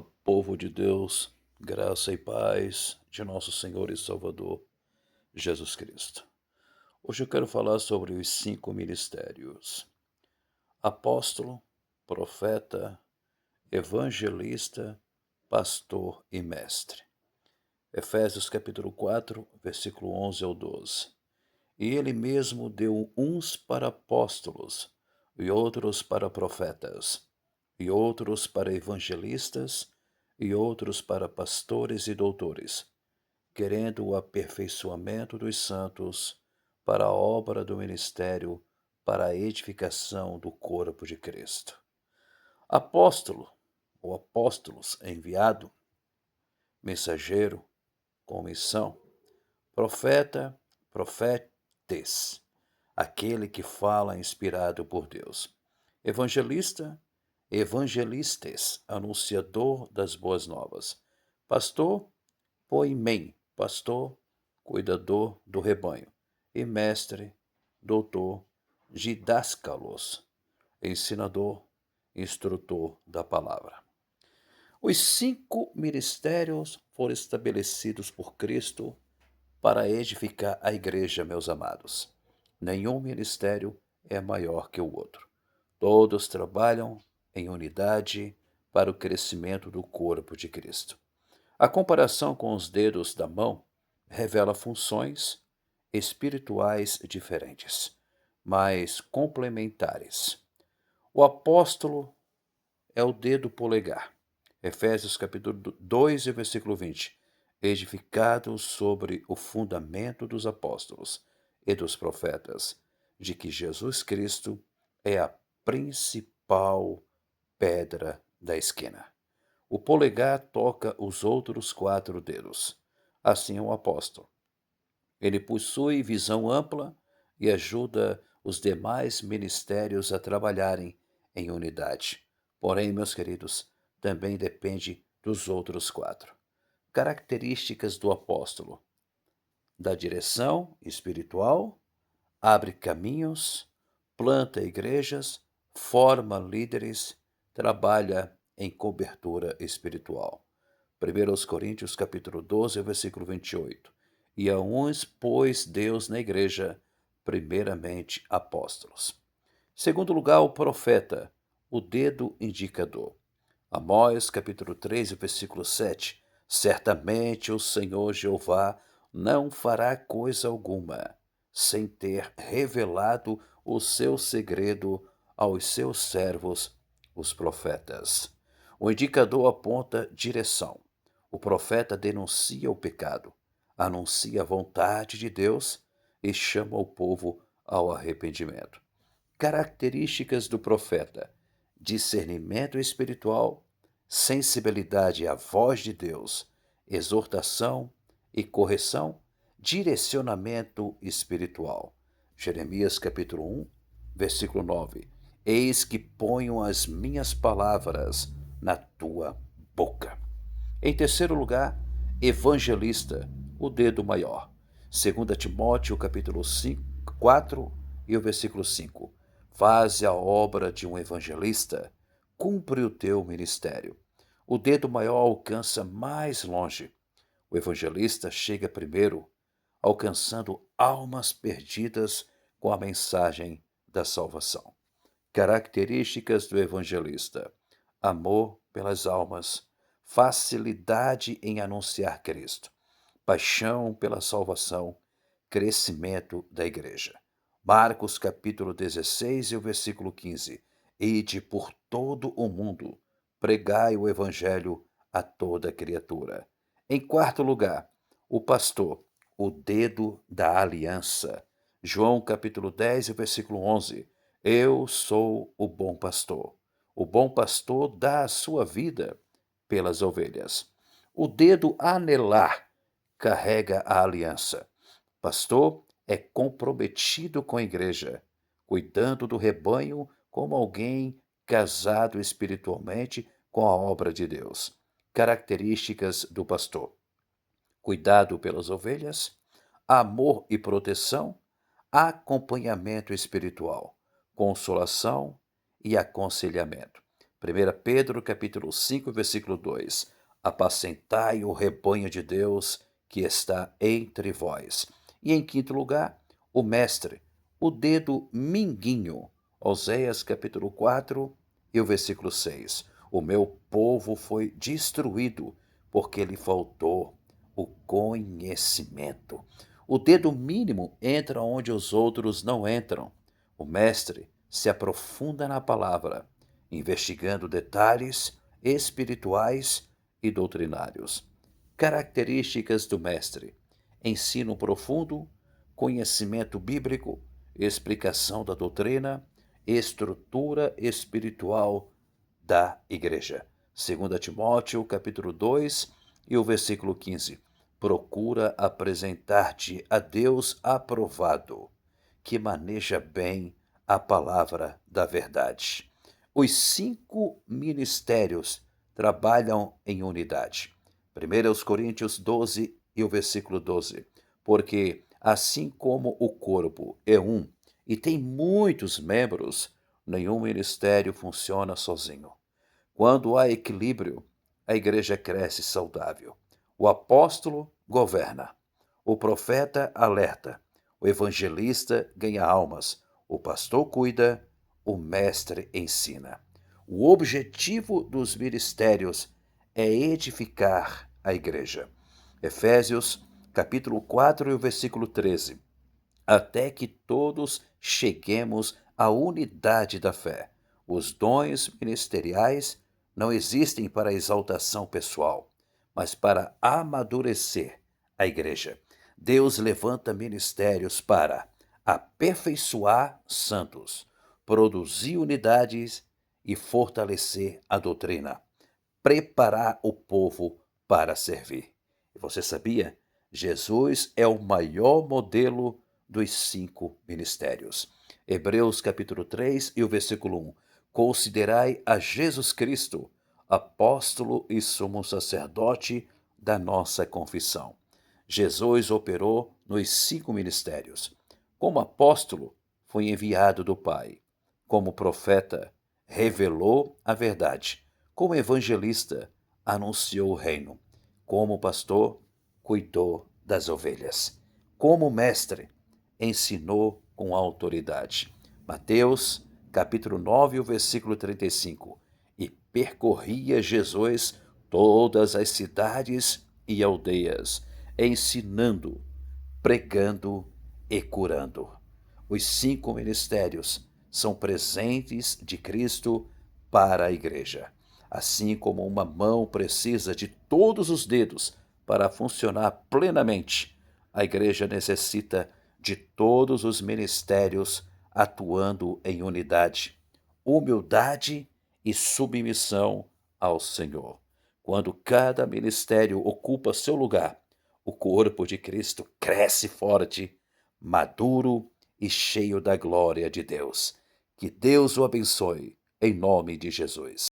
Povo de Deus, graça e paz de nosso Senhor e Salvador Jesus Cristo. Hoje eu quero falar sobre os 5 ministérios: apóstolo, profeta, evangelista, pastor e mestre. Efésios capítulo 4, versículo 11 ao 12. E ele mesmo deu uns para apóstolos, e outros para profetas, e outros para evangelistas, e outros para pastores e doutores, querendo o aperfeiçoamento dos santos, para a obra do ministério, para a edificação do corpo de Cristo. Apóstolo, ou apóstolos, enviado, mensageiro, com missão, profeta, profetes, aquele que fala inspirado por Deus. Evangelista, evangelistes, anunciador das boas novas. Pastor, poimen, pastor, cuidador do rebanho. E mestre, doutor, didáscalos, ensinador, instrutor da palavra. Os 5 ministérios foram estabelecidos por Cristo para edificar a igreja, meus amados. Nenhum ministério é maior que o outro. Todos trabalham em unidade para o crescimento do corpo de Cristo. A comparação com os dedos da mão revela funções espirituais diferentes, mas complementares. O apóstolo é o dedo polegar. Efésios capítulo 2, versículo 20. Edificados sobre o fundamento dos apóstolos e dos profetas, de que Jesus Cristo é a principal pedra da esquina. O polegar toca os outros 4 dedos. Assim é o apóstolo. Ele possui visão ampla e ajuda os demais ministérios a trabalharem em unidade. Porém, meus queridos, também depende dos outros 4. Características do apóstolo: da direção espiritual, abre caminhos, planta igrejas, forma líderes, trabalha em cobertura espiritual. 1 capítulo 12, versículo 28. E a uns pôs Deus na igreja, primeiramente apóstolos. Segundo lugar, o profeta, o dedo indicador. Amós capítulo 13, versículo 7. Certamente o Senhor Jeová não fará coisa alguma, sem ter revelado o seu segredo aos seus servos, os profetas. O indicador aponta direção. O profeta denuncia o pecado, anuncia a vontade de Deus e chama o povo ao arrependimento. Características do profeta: discernimento espiritual, sensibilidade à voz de Deus, exortação e correção, direcionamento espiritual. Jeremias capítulo 1, versículo 9. Eis que ponho as minhas palavras na tua boca. Em terceiro lugar, evangelista, o dedo maior. 2 Timóteo capítulo 5, 4 e o versículo 5. Faze a obra de um evangelista, cumpre o teu ministério. O dedo maior alcança mais longe. O evangelista chega primeiro, alcançando almas perdidas com a mensagem da salvação. Características do evangelista: amor pelas almas, facilidade em anunciar Cristo, paixão pela salvação, crescimento da igreja. Marcos capítulo 16 e o versículo 15. Ide por todo o mundo, pregai o evangelho a toda criatura. Em quarto lugar, o pastor, o dedo da aliança. João capítulo 10 e versículo 11. Eu sou o bom pastor. O bom pastor dá a sua vida pelas ovelhas. O dedo anelar carrega a aliança. Pastor é comprometido com a igreja, cuidando do rebanho como alguém casado espiritualmente com a obra de Deus. Características do pastor: cuidado pelas ovelhas, amor e proteção, acompanhamento espiritual, consolação e aconselhamento. 1 Pedro capítulo 5, versículo 2. Apacentai o rebanho de Deus que está entre vós. E em quinto lugar, o mestre, o dedo mindinho. Oséias capítulo 4 e o versículo 6. O meu povo foi destruído porque lhe faltou o conhecimento. O dedo mínimo entra onde os outros não entram. O mestre se aprofunda na palavra, investigando detalhes espirituais e doutrinários. Características do mestre: ensino profundo, conhecimento bíblico, explicação da doutrina, estrutura espiritual da igreja. 2 Timóteo, capítulo 2 e o versículo 15. Procura apresentar-te a Deus aprovado, que maneja bem a palavra da verdade. Os 5 ministérios trabalham em unidade. 1 Coríntios 12 e o versículo 12. Porque assim como o corpo é um e tem muitos membros, nenhum ministério funciona sozinho. Quando há equilíbrio, a igreja cresce saudável. O apóstolo governa, o profeta alerta, o evangelista ganha almas, o pastor cuida, o mestre ensina. O objetivo dos ministérios é edificar a igreja. Efésios, capítulo 4 e o versículo 13. Até que todos cheguemos à unidade da fé. Os dons ministeriais não existem para exaltação pessoal, mas para amadurecer a igreja. Deus levanta ministérios para aperfeiçoar santos, produzir unidades e fortalecer a doutrina, preparar o povo para servir. E você sabia? Jesus é o maior modelo dos 5 ministérios. Hebreus capítulo 3 e o versículo 1. Considerai a Jesus Cristo, apóstolo e sumo sacerdote da nossa confissão. Jesus operou nos 5 ministérios. Como apóstolo, foi enviado do Pai. Como profeta, revelou a verdade. Como evangelista, anunciou o reino. Como pastor, cuidou das ovelhas. Como mestre, ensinou com autoridade. Mateus, capítulo 9, o versículo 35. E percorria Jesus todas as cidades e aldeias, ensinando, pregando e curando. Os 5 ministérios são presentes de Cristo para a igreja. Assim como uma mão precisa de todos os dedos para funcionar plenamente, a igreja necessita de todos os ministérios atuando em unidade, humildade e submissão ao Senhor. Quando cada ministério ocupa seu lugar, o corpo de Cristo cresce forte, maduro e cheio da glória de Deus. Que Deus o abençoe, em nome de Jesus.